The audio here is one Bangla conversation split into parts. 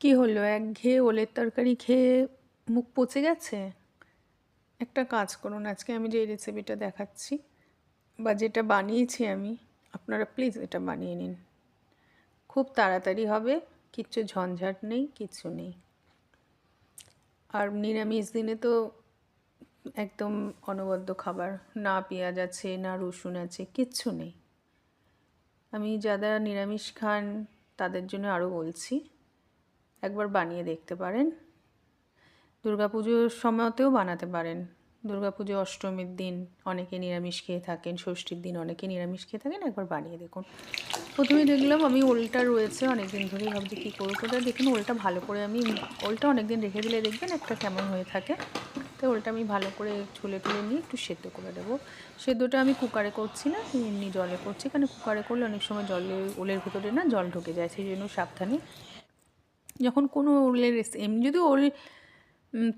কি হলো, একঘেয়ে ওলের তরকারি খেয়ে মুখ পচে গেছে? একটা কাজ করুন, আজকে আমি যে রেসিপিটা দেখাচ্ছি বা যেটা বানিয়েছি আমি, আপনারা প্লিজ এটা বানিয়ে নিন। খুব তাড়াতাড়ি হবে, কিচ্ছু ঝঞ্ঝাট নেই, কিচ্ছু নেই। আর নিরামিষ দিনে তো একদম অনবদ্য খাবার, না পেঁয়াজ আছে না রসুন আছে, কিচ্ছু নেই। আমি যারা নিরামিষ খান তাদের জন্য আরও বলছি, একবার বানিয়ে দেখতে পারেন। দুর্গাপুজোর সময়তেও বানাতে পারেন। দুর্গাপুজো অষ্টমীর দিন অনেকে নিরামিষ খেয়ে থাকেন, ষষ্ঠীর দিন অনেকে নিরামিষ খেয়ে থাকেন, একবার বানিয়ে দেখুন। প্রথমেই দেখলাম আমি ওলটা রয়েছে অনেক দিন ধরেই, ভাবছি কী করবো কোথায়, দেখুন ওলটা ভালো করে আমি, ওলটা অনেক দিন রেখে দিলে দেখবেন একটা কেমন হয়ে থাকে। তো ওলটা আমি ভালো করে ছুলে টুলে নিয়ে একটু সেদ্ধ করে দেবো। সেদ্ধটা আমি কুকারে করছি না, এমনি জলে করছি, কারণ কুকারে করলে অনেক সময় জলে ওলের ভেতরে না জল ঢুকে যায়, সেই জন্য সাবধানে যখন কোনো ওলের এমনি যদি ওল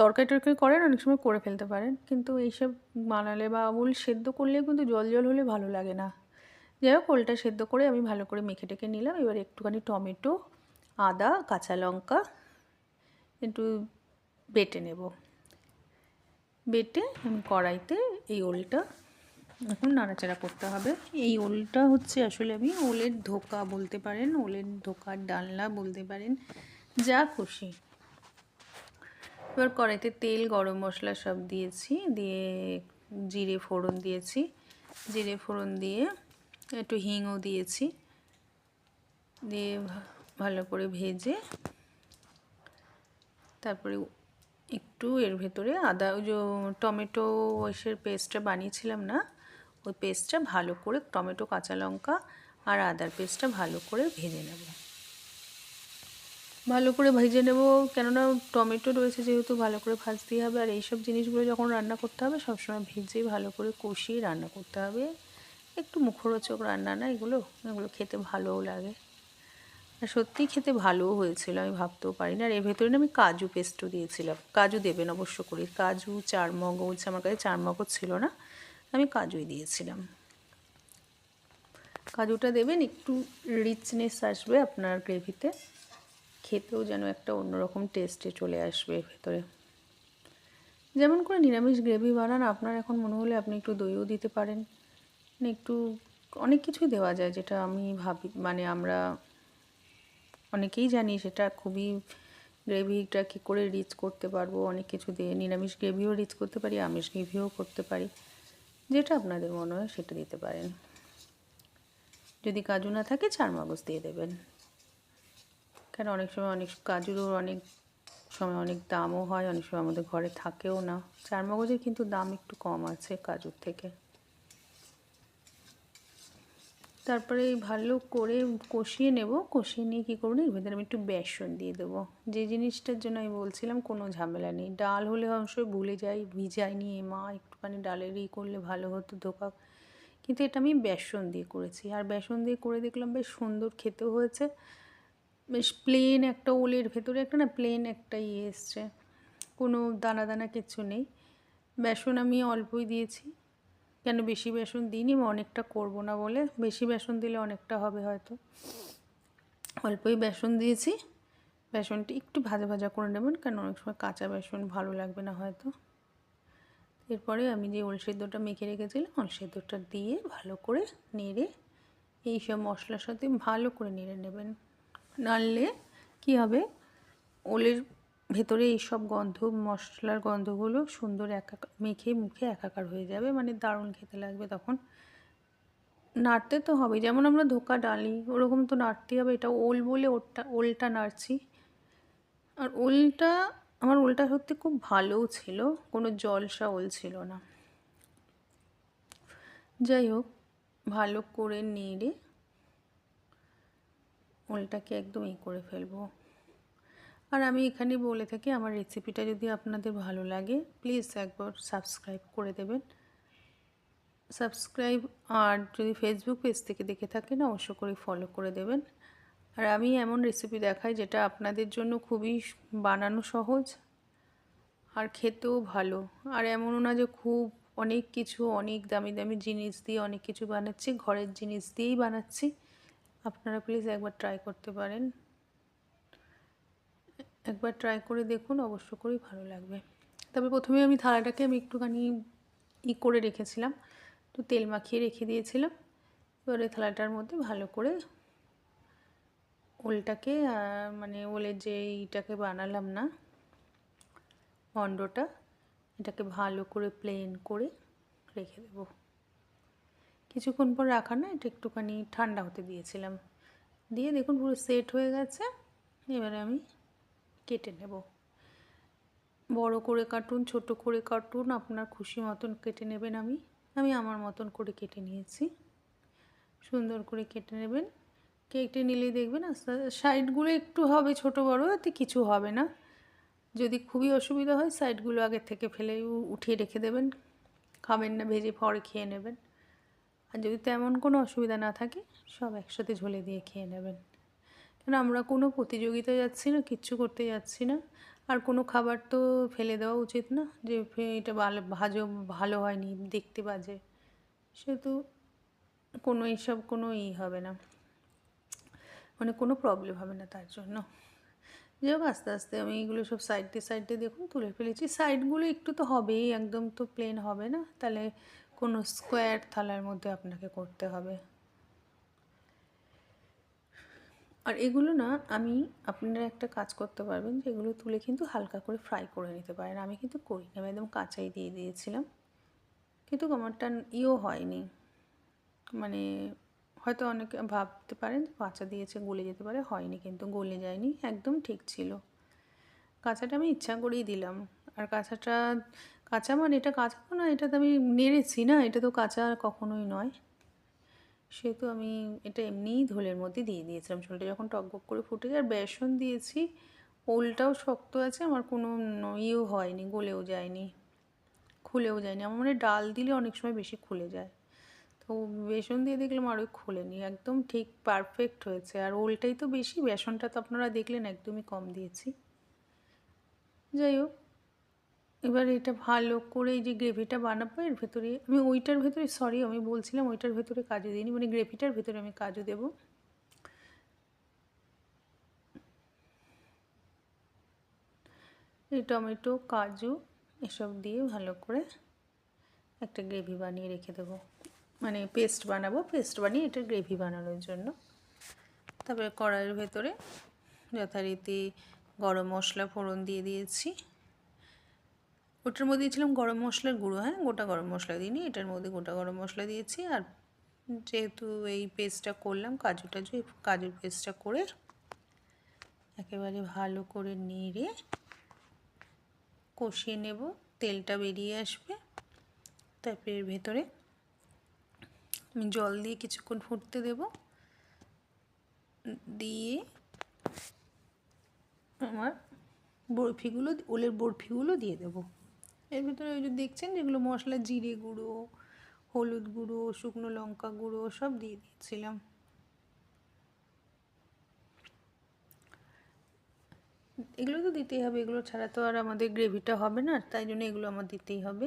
তরকারি টরকারি করেন অনেক সময় করে ফেলতে পারেন, কিন্তু এইসব বানালে বা ওল সেদ্ধ করলে কিন্তু জল জল হলে ভালো লাগে না। যাই হোক, ওলটা সেদ্ধ করে আমি ভালো করে মেখে টেকে নিলাম। এবার একটুখানি টমেটো, আদা, কাঁচা লঙ্কা একটু বেটে নেব। বেটে আমি কড়াইতে এই ওলটা এখন নাড়াচাড়া করতে হবে। এই ওলটা হচ্ছে আসলে আমি ওলের ধোকা বলতে পারেন, ওলের ধোকার ডালনা বলতে পারেন, যা খুশি। এবার কড়াইতে তেল, গরম মশলা সব দিয়েছি, দিয়ে জিরে ফোড়ন দিয়েছি, জিরে ফোড়ন দিয়ে একটু হিংও দিয়েছি, দিয়ে ভালো করে ভেজে তারপরে একটু এর ভেতরে আদা, ওই যে টমেটো ওইসের পেস্টটা বানিয়েছিলাম না, ওই পেস্টটা ভালো করে, টমেটো, কাঁচা লঙ্কা আর আদার পেস্টটা ভালো করে ভেজে নেব। ভালো করে ভেজে নেব, কেননা টমেটো রয়েছে যেহেতু ভালো করে ভাজতেই হবে। আর এইসব জিনিসগুলো যখন রান্না করতে হবে সবসময় ভেজে ভালো করে কষিয়ে রান্না করতে হবে। একটু মুখরোচক রান্না না এগুলো, এগুলো খেতে ভালোও লাগে। আর সত্যিই খেতে ভালোও হয়েছিল, আমি ভাবতেও পারি না। আর এর ভেতরে না আমি কাজু পেস্টও দিয়েছিলাম। কাজু দেবেন অবশ্য করে, কাজু, চারমগজ, আমার কাছে চারমগজ ছিল না, আমি কাজুই দিয়েছিলাম। কাজুটা দেবেন, একটু রিচনেস আসবে আপনার গ্রেভিতে, খেতেও যেন একটা অন্যরকম টেস্টে চলে আসবে ভেতরে। যেমন করে নিরামিষ গ্রেভি বানান আপনার, এখন মনে হলে আপনি একটু দইও দিতে পারেন, মানে একটু অনেক কিছুই দেওয়া যায়, যেটা আমি ভাবি, মানে আমরা অনেকেই জানি সেটা খুবই, গ্রেভিটা কী করে রিচ করতে পারবো, অনেক কিছু দিয়ে নিরামিষ গ্রেভিও রিচ করতে পারি, আমিষ গ্রেভিও করতে পারি, যেটা আপনাদের মনে হয় সেটা দিতে পারেন। যদি কাজু না থাকে চারমগজ দিয়ে দেবেন, কেন অনেক সময় অনেক কাজুরও অনেক সময় অনেক দামও হয়, অনেক সময় আমাদের ঘরে থাকেও না। চারমগজের কিন্তু দাম একটু কম আছে কাজুর থেকে। তারপরে ভালো করে কষিয়ে নেব, কষিয়ে নিয়ে কী করবো, এর ভেতরে আমি একটু বেসন দিয়ে দেবো। যে জিনিসটার জন্য আমি বলছিলাম কোনো ঝামেলা নেই। ডাল হলে অবশ্যই ভুলে যাই, ভিজাইনি মা, একটুখানি ডালের করলে ভালো হতো ধোকা, কিন্তু এটা আমি বেসন দিয়ে করেছি। আর বেসন দিয়ে করে দেখলাম বেশ সুন্দর খেতেও হয়েছে, বেশ প্লেন একটা ওলের ভেতরে একটা না প্লেন একটা এসছে, কোনো দানা দানা কিচ্ছু নেই। বেসন আমি অল্পই দিয়েছি, কেন বেশি বেসন দিইনি, অনেকটা করব না বলে। বেশি বেসন দিলে অনেকটা হবে হয়তো, অল্পই বেসন দিয়েছি। বেসনটি একটু ভাজা ভাজা করে নেবেন, কেন অনেক সময় কাঁচা বেসন ভালো লাগবে না হয়তো। এরপরে আমি যে ওল সেদ্ধটা মেখে রেখেছিলাম, ওল সেদ্ধটা দিয়ে ভালো করে নেড়ে এই সব মশলার সাথে ভালো করে নেড়ে নেবেন। নাড়লে কী হবে, ওলের ভেতরে এইসব গন্ধ, মশলার গন্ধগুলো সুন্দর মেখে মুখে একাকার হয়ে যাবে, মানে দারুণ খেতে লাগবে তখন। নাড়তে তো হবে, যেমন আমরা ধোকা ডালি ওরকম তো নাড়তেই হবে। এটা ওল বলে ওলটা নাড়ছি। আর ওলটা, আমার ওলটা সত্যি খুব ভালোও ছিল, কোনো জলসা ওল ছিল না। যাই হোক, ভালো করে নেড়ে ওলটাকে একদম করে ফেলবো। আর আমি এখানে বলে থাকি, আমার রেসিপিটা যদি আপনাদের ভালো লাগে প্লিজ একবার সাবস্ক্রাইব করে দেবেন। সাবস্ক্রাইব, আর যদি ফেসবুক পেজ থেকে দেখে থাকেন অবশ্য করে ফলো করে দেবেন। আর আমি এমন রেসিপি দেখাই যেটা আপনাদের জন্য খুবই বানানো সহজ আর খেতেও ভালো। আর এমনও না যে খুব অনেক কিছু, অনেক দামি দামি জিনিস দিয়ে অনেক কিছু বানাচ্ছি, ঘরের জিনিস দিয়েই বানাচ্ছি। আপনারা প্লিজ একবার ট্রাই করতে পারেন। একবার ট্রাই করে দেখুন, অবশ্য করেই ভালো লাগবে। তবে প্রথমে আমি থালাটাকে একটুখানি করে রেখেছিলাম, একটু তেল মাখিয়ে রেখে দিয়েছিলাম। এবারে থালাটার মধ্যে ভালো করে ওলটাকে মানে ওলের যে এইটাকে বানালাম না মণ্ডটা, এটাকে ভালো করে প্লেন করে রেখে দেব। কিছুক্ষণ পর রাখা না, এটা একটুখানি ঠান্ডা হতে দিয়েছিলাম, দিয়ে দেখুন পুরো সেট হয়ে গেছে। এবারে আমি কেটে নেব। বড় করে কাটুন, ছোট করে কাটুন, আপনার খুশি মতন কেটে নেবেন। আমি আমার মতন করে কেটে নিয়েছি। সুন্দর করে কেটে নেবেন। কেটে নিলেই দেখবেন আস্তে আস্তে সাইডগুলো একটু হবে ছোট বড়, এতে কিছু হবে না। যদি খুবই অসুবিধা হয় সাইডগুলো আগের থেকে ফেলে উঠিয়ে রেখে দেবেন, খাবেন না ভেজে পরে খেয়ে নেবেন। আর যদি তেমন কোনো অসুবিধা না থাকে সব একসাথে ঝোলে দিয়ে খেয়ে নেবেন। কেন আমরা কোনো প্রতিযোগিতায় যাচ্ছি না, কিচ্ছু করতে যাচ্ছি না। আর কোনো খাবার তো ফেলে দেওয়া উচিত না, যে এটা ভালো হয়নি, দেখতে বাজে, সেহেতু কোনো এইসব কোনো হবে না, মানে কোনো প্রবলেম হবে না তার জন্য। যাই হোক, আস্তে আস্তে আমি এগুলো সব সাইডে দেখুন তুলে ফেলেছি। সাইডগুলো একটু তো হবেই, একদম তো প্লেন হবে না, তাহলে কোনো স্কোয়ার থালার মধ্যে আপনাকে করতে হবে। আর এগুলো না আপনারা একটা কাজ করতে পারবেন, যে এগুলো তুলে কিন্তু হালকা করে ফ্রাই করে নিতে পারেন। আমি কিন্তু করি না, আমি একদম কাঁচাই দিয়ে দিয়েছিলাম, কিন্তু আমারটা হয়নি। মানে হয়তো অনেকে ভাবতে পারেন যে কাঁচা দিয়েছে গলে যেতে পারে, হয়নি, কিন্তু গলে যায়নি, একদম ঠিক ছিল। কাঁচাটা আমি ইচ্ছা করেই দিলাম। আর কাঁচা মানে এটা কাঁচা তো না, এটা তো আমি নেড়েছি না, এটা তো কাঁচা কখনোই নয়। সেহেতু আমি এটা এমনিই ঝোলের মধ্যে দিয়ে দিয়েছিলাম। ঝোলটা যখন টকবক করে ফুটে যায়, আর বেসন দিয়েছি, ওলটাও শক্ত আছে, আমার কোনো হয়নি, গলেও যায়নি, খুলেও যায়নি। আমার মনে হয় ডাল দিলে অনেক সময় বেশি খুলে যায়, তো বেসন দিয়ে দেখলাম আরও খুলেনি, একদম ঠিক পারফেক্ট হয়েছে। আর ওলটাই তো বেশি, বেসনটা তো আপনারা দেখলেন একদমই কম দিয়েছি। যাই হোক, এবার এটা ভালো করে এই যে গ্রেভিটা বানাবো, এর ভেতরে আমি বলছিলাম ওইটার ভেতরে কাজু দিইনি, মানে গ্রেভিটার ভেতরে আমি কাজু দেবো। এই টমেটো, কাজু এসব দিয়ে ভালো করে একটা গ্রেভি বানিয়ে রেখে দেবো, মানে পেস্ট বানাবো, পেস্ট বানিয়ে এটা গ্রেভি বানানোর জন্য। তারপরে কড়াইয়ের ভেতরে যথারীতি গরম মশলা ফোড়ন দিয়ে দিয়েছি। ওটার মধ্যে দিয়েছিলাম গরম মশলার গুঁড়ো, হ্যাঁ, গোটা গরম মশলা দিইনি, এটার মধ্যে গোটা গরম মশলা দিয়েছি। আর যেহেতু এই পেস্টটা করলাম কাজুর পেস্টটা করে একেবারে ভালো করে নেড়ে কষিয়ে নেব, তেলটা বেরিয়ে আসবে। তারপরে এর ভেতরে আমি জল দিয়ে কিছুক্ষণ ফুটতে দেব, দিয়ে আমার ওলের বরফিগুলো দিয়ে দেবো। এর ভিতরে ওই যে দেখছেন যেগুলো মশলা, জিরে গুঁড়ো, হলুদ গুঁড়ো, শুকনো লঙ্কা গুঁড়ো সব দিয়ে দিয়েছিলাম। এগুলো তো দিতেই হবে, এগুলো ছাড়া তো আর আমাদের গ্রেভিটা হবে না, তাই জন্য এগুলো আমার দিতেই হবে।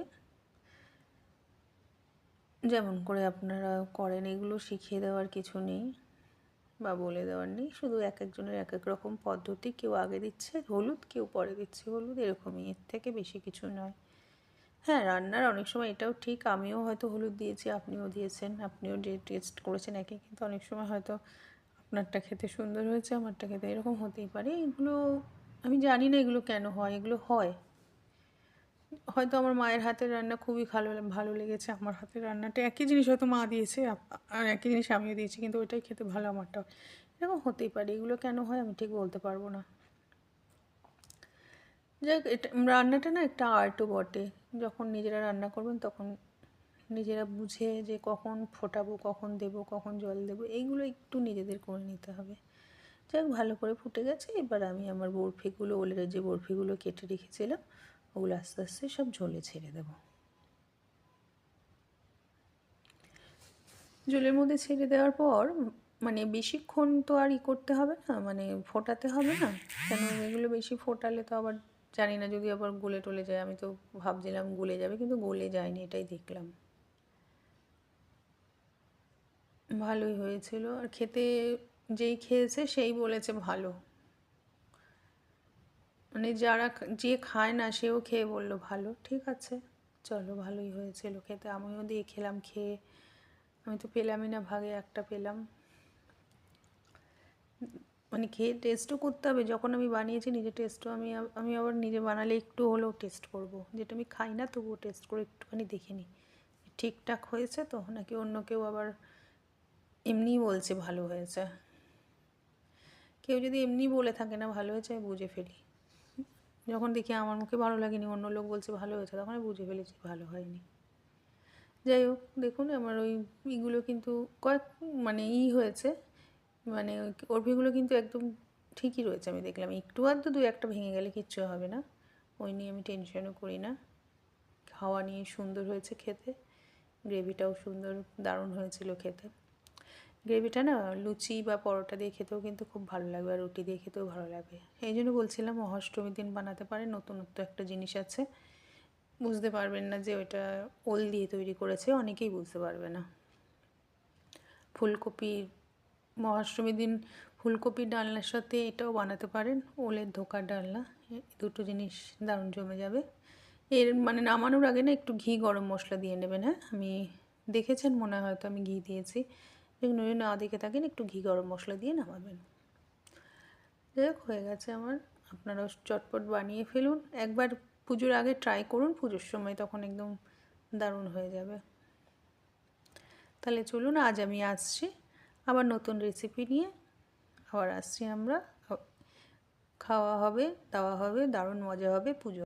যেমন করে আপনারা করেন, এগুলো শিখিয়ে দেওয়ার কিছু নেই বা বলে দেওয়ার নেই, শুধু এক একজনের এক এক রকম পদ্ধতি, কেউ আগে দিচ্ছে হলুদ, কেউ পরে দিচ্ছে হলুদ, এরকমই, এর থেকে বেশি কিছু নয়। হ্যাঁ, রান্নার অনেক সময় এটাও ঠিক, আমিও হয়তো হলুদ দিয়েছি, আপনিও দিয়েছেন, আপনিও যে টেস্ট করেছেন একই, কিন্তু অনেক সময় হয়তো আপনারটা খেতে সুন্দর হয়েছে, আমারটা খেতে এরকম হতেই পারে। এগুলো আমি জানি না এগুলো কেন হয়, এগুলো হয়। হয়তো আমার মায়ের হাতের রান্না খুবই ভালো লেগেছে, আমার হাতের রান্নাটা একই জিনিস হয়তো মা দিয়েছে আর একই জিনিস আমিও দিয়েছি, কিন্তু ওইটাই খেতে ভালো আমারটা, এরকম হতেই পারে। এগুলো কেন হয় আমি ঠিক বলতে পারবো না। যাই হোক, এটা রান্নাটা না একটা আর্টও বটে। যখন নিজেরা রান্না করবেন তখন নিজেরা বুঝে যে কখন ফোটাবো, কখন দেবো, কখন জল দেবো, এইগুলো একটু নিজেদের করে নিতে হবে। যাই হোক, ভালো করে ফুটে গেছে। এবার আমি আমার ওলের যে বরফিগুলো কেটে রেখেছিলাম ওগুলো আস্তে আস্তে সব ঝোলে ছেড়ে দেবো। ঝোলের মধ্যে ছেড়ে দেওয়ার পর মানে বেশিক্ষণ তো আর করতে হবে না, মানে ফোটাতে হবে না, কেন এগুলো বেশি ফোটালে তো আবার জানি না যদি আবার গলে টলে যায়, আমি তো ভাবছিলাম গলে যাবে, কিন্তু গলে যায়নি, এটাই দেখলাম। ভালোই হয়েছিল, আর খেতে যেই খেয়েছে সেই বলেছে ভালো। মানে যারা যে খায় না সেও খেয়ে বলল ভালো, ঠিক আছে চলো ভালোই হয়েছিল খেতে। আমিও দিয়ে খেলাম, খেয়ে আমি তো পেলামই না, ভাগে একটা পেলাম। মানে খেয়ে টেস্টও করতে হবে, যখন আমি বানিয়েছি নিজে টেস্টও আমি আবার নিজে বানালে একটু হলেও টেস্ট করব, যেটা আমি খাই না তবুও টেস্ট করে একটুখানি দেখে নিই ঠিকঠাক হয়েছে তো, নাকি অন্য কেউ আবার এমনিই বলছে ভালো হয়েছে। কেউ যদি এমনি বলে থাকে না ভালো হয়েছে, আমি বুঝে ফেলি। যখন দেখি আমার মুখে ভালো লাগেনি, অন্য লোক বলছে ভালো হয়েছে, তখন আমি বুঝে ফেলেছি ভালো হয়নি। যাই হোক, দেখুন আমার ওই ইগুলো কিন্তু কয়েক মানে হয়েছে, মানে অর্ভিগুলো কিন্তু একদম ঠিকই রয়েছে। আমি দেখলাম একটু আধটু দু একটা ভেঙে গেলে কিচ্ছু হবে না, ওই নিয়ে আমি টেনশনও করি না। খাওয়া নিয়ে সুন্দর হয়েছে খেতে, গ্রেভিটাও সুন্দর, দারুণ হয়েছিল খেতে। গ্রেভিটা না লুচি বা পরোটা দিয়ে খেতেও কিন্তু খুব ভালো লাগবে, আর রুটি দিয়ে খেতেও ভালো লাগবে। এই জন্য বলছিলাম অষ্টমীর দিন বানাতে পারে, নতুনত্ব একটা জিনিস আছে। বুঝতে পারবেন না যে ওইটা ওল দিয়ে তৈরি করেছে, অনেকেই বুঝতে পারবে না। ফুলকপি, মহাষ্টমীর দিন ফুলকপির ডালনার সাথে এটাও বানাতে পারেন, ওলের ধোকার ডালনা। দুটো জিনিস দারুণ জমে যাবে। এর মানে নামানোর আগে না একটু ঘি গরম মশলা দিয়ে নেবেন। হ্যাঁ, আমি দেখেছেন মনে হয়, হয়তো আমি ঘি দিয়েছি, দেখুন যদি না দেখে থাকেন একটু ঘি গরম মশলা দিয়ে নামাবেন। যাই হোক, হয়ে গেছে আমার। আপনারাও চটপট বানিয়ে ফেলুন একবার, পুজোর আগে ট্রাই করুন, পুজোর সময় তখন একদম দারুণ হয়ে যাবে। তাহলে চলুন, আজ আমি আসছি আবার নতুন রেসিপি নিয়ে, আবার আসছি আমরা, খাওয়া হবে, দাওয়া হবে, দারুণ মজা হবে, পুজো